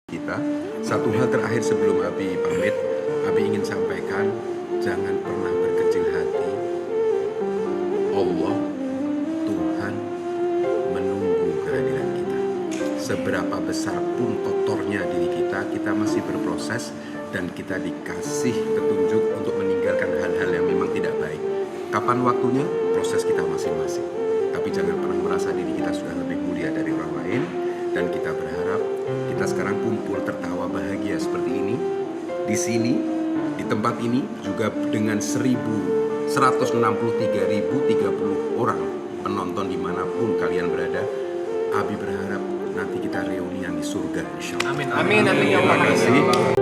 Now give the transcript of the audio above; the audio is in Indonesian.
kita. Satu hal terakhir sebelum Abi pamit, Abi ingin sampaikan, jangan pernah berkecil hati. Allah, Tuhan menunggu kehadiran kita. Seberapa besar pun kotornya diri kita, kita masih berproses dan kita dikasih petunjuk untuk meninggalkan hal-hal yang memang tidak baik. Kapan waktunya? Proses kita masing-masing. Tapi jangan pernah merasa diri kita sudah lebih mulia dari orang lain. Dan kita berharap kita sekarang kumpul tertawa bahagia seperti ini di sini, di tempat ini juga dengan 163.030 orang penonton dimanapun kalian berada. Abi berharap nanti kita reunian di surga, insya Allah. Amin. Amin. Terima kasih.